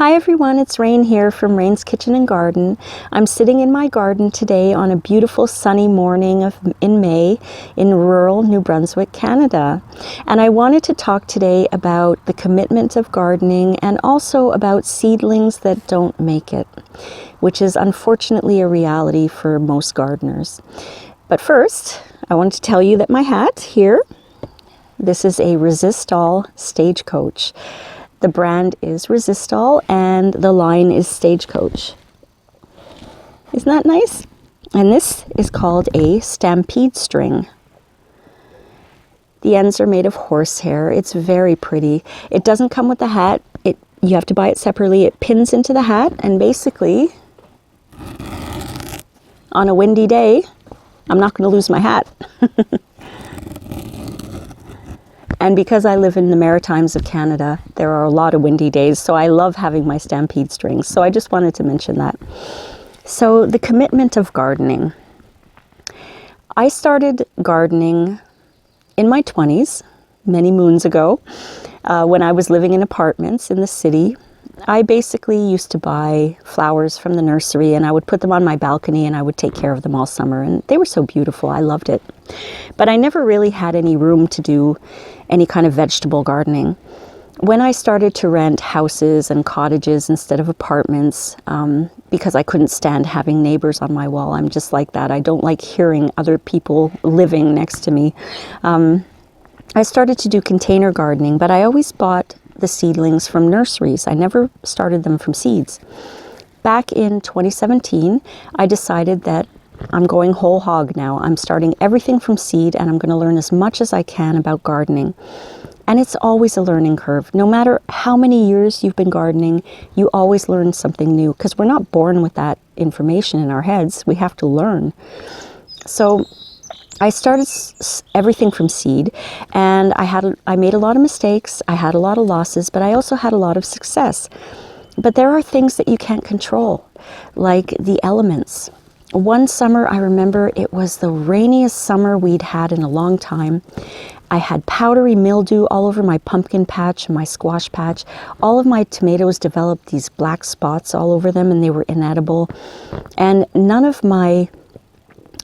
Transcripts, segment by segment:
Hi everyone, it's Rain here from Rain's Kitchen and Garden. I'm sitting in my garden today on a beautiful sunny morning in May in rural New Brunswick, Canada. And I wanted to talk today about the commitment of gardening and also about seedlings that don't make it, which is unfortunately a reality for most gardeners. But first, I want to tell you that my hat here, this is a Resistol Stagecoach. The brand is Resistol and the line is Stagecoach. Isn't that nice? And this is called a Stampede String. The ends are made of horsehair. It's very pretty. It doesn't come with the hat. You have to buy it separately. It pins into the hat, and basically, on a windy day, I'm not going to lose my hat. And because I live in the Maritimes of Canada, there are a lot of windy days, so I love having my Stampede strings. So I just wanted to mention that. So the commitment of gardening. I started gardening in my 20s, many moons ago, when I was living in apartments in the city. I basically used to buy flowers from the nursery and I would put them on my balcony and I would take care of them all summer, and they were so beautiful. I loved it. But I never really had any room to do any kind of vegetable gardening. When I started to rent houses and cottages instead of apartments, because I couldn't stand having neighbors on my wall, I'm just like that. I don't like hearing other people living next to me. I started to do container gardening, but I always bought the seedlings from nurseries. I never started them from seeds. Back in 2017, I decided that I'm going whole hog now. I'm starting everything from seed and I'm going to learn as much as I can about gardening. And it's always a learning curve. No matter how many years you've been gardening, you always learn something new because we're not born with that information in our heads. We have to learn. So I started everything from seed, and I made a lot of mistakes. I had a lot of losses, but I also had a lot of success. But there are things that you can't control, like the elements. One summer, I remember it was the rainiest summer we'd had in a long time. I had powdery mildew all over my pumpkin patch and my squash patch. All of my tomatoes developed these black spots all over them, and they were inedible. And none of my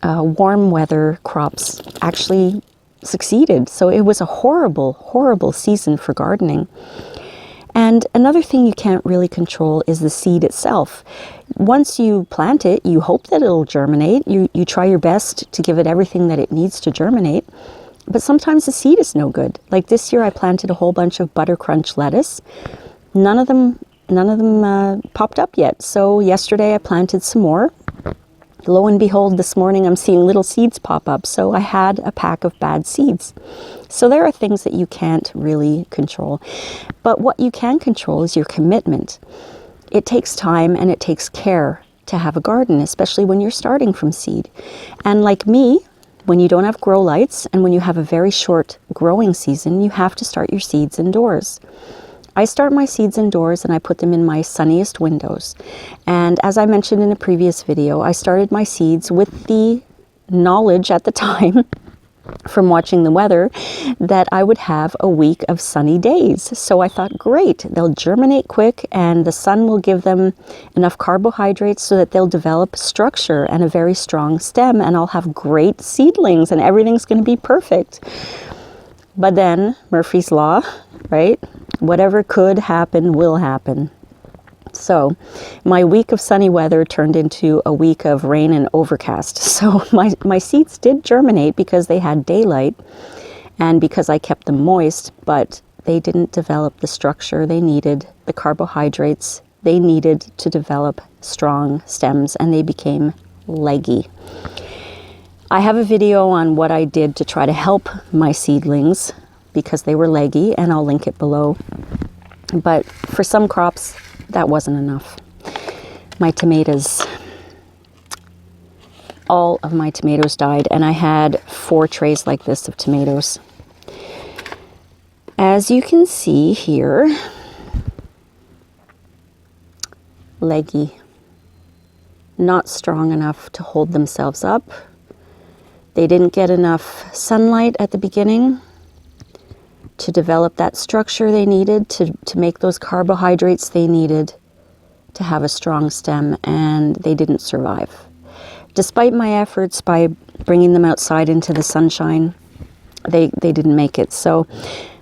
warm weather crops actually succeeded. So it was a horrible, horrible season for gardening. And another thing you can't really control is the seed itself. Once you plant it, you hope that it'll germinate. You try your best to give it everything that it needs to germinate. But sometimes the seed is no good. Like this year I planted a whole bunch of butter crunch lettuce. None of them popped up yet. So yesterday I planted some more. Lo and behold, this morning I'm seeing little seeds pop up. So I had a pack of bad seeds. So there are things that you can't really control. But what you can control is your commitment. It takes time and it takes care to have a garden, especially when you're starting from seed. And like me, when you don't have grow lights and when you have a very short growing season, you have to start your seeds indoors. I start my seeds indoors and I put them in my sunniest windows. And as I mentioned in a previous video, I started my seeds with the knowledge at the time from watching the weather that I would have a week of sunny days. So I thought, great, they'll germinate quick and the sun will give them enough carbohydrates so that they'll develop structure and a very strong stem, and I'll have great seedlings and everything's going to be perfect. But then Murphy's Law, right? Whatever could happen will happen. So my week of sunny weather turned into a week of rain and overcast. So my seeds did germinate because they had daylight and because I kept them moist, but they didn't develop the structure they needed, the carbohydrates they needed to develop strong stems, and they became leggy. I have a video on what I did to try to help my seedlings because they were leggy, and I'll link it below. But for some crops, that wasn't enough. My tomatoes, all of my tomatoes died, and I had 4 trays like this of tomatoes. As you can see here, leggy, not strong enough to hold themselves up. They didn't get enough sunlight at the beginning to develop that structure they needed to make those carbohydrates they needed to have a strong stem, and they didn't survive. Despite my efforts by bringing them outside into the sunshine, they didn't make it. So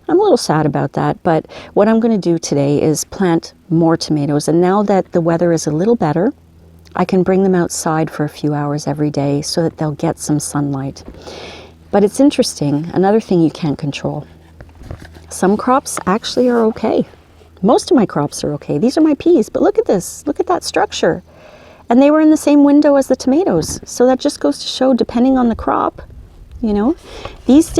I'm a little sad about that, but what I'm going to do today is plant more tomatoes. And now that the weather is a little better, I can bring them outside for a few hours every day so that they'll get some sunlight. But it's interesting, another thing you can't control. Some crops actually are okay. Most of my crops are okay. These are my peas, but look at this. Look at that structure. And they were in the same window as the tomatoes. So that just goes to show, depending on the crop, you know, these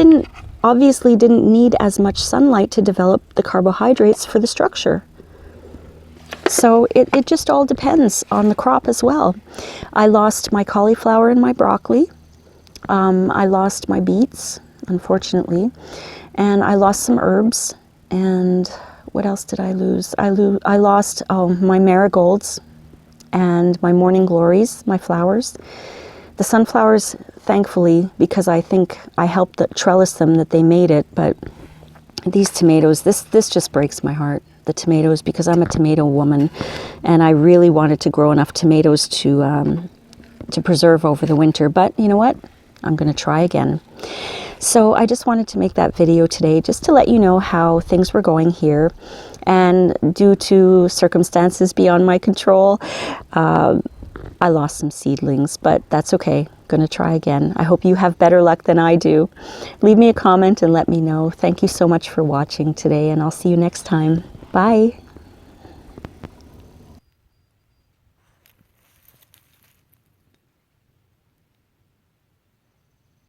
obviously didn't need as much sunlight to develop the carbohydrates for the structure. So it just all depends on the crop as well. I lost my cauliflower and my broccoli. I lost my beets, unfortunately. And I lost some herbs. And what else did I lose? I lost my marigolds and my morning glories, my flowers. The sunflowers, thankfully, because I think I helped trellis them, that they made it. But these tomatoes, this just breaks my heart. The tomatoes, because I'm a tomato woman, and I really wanted to grow enough tomatoes to preserve over the winter. But you know what? I'm going to try again. So I just wanted to make that video today just to let you know how things were going here. And due to circumstances beyond my control, I lost some seedlings, but that's okay. Going to try again. I hope you have better luck than I do. Leave me a comment and let me know. Thank you so much for watching today, and I'll see you next time. Bye.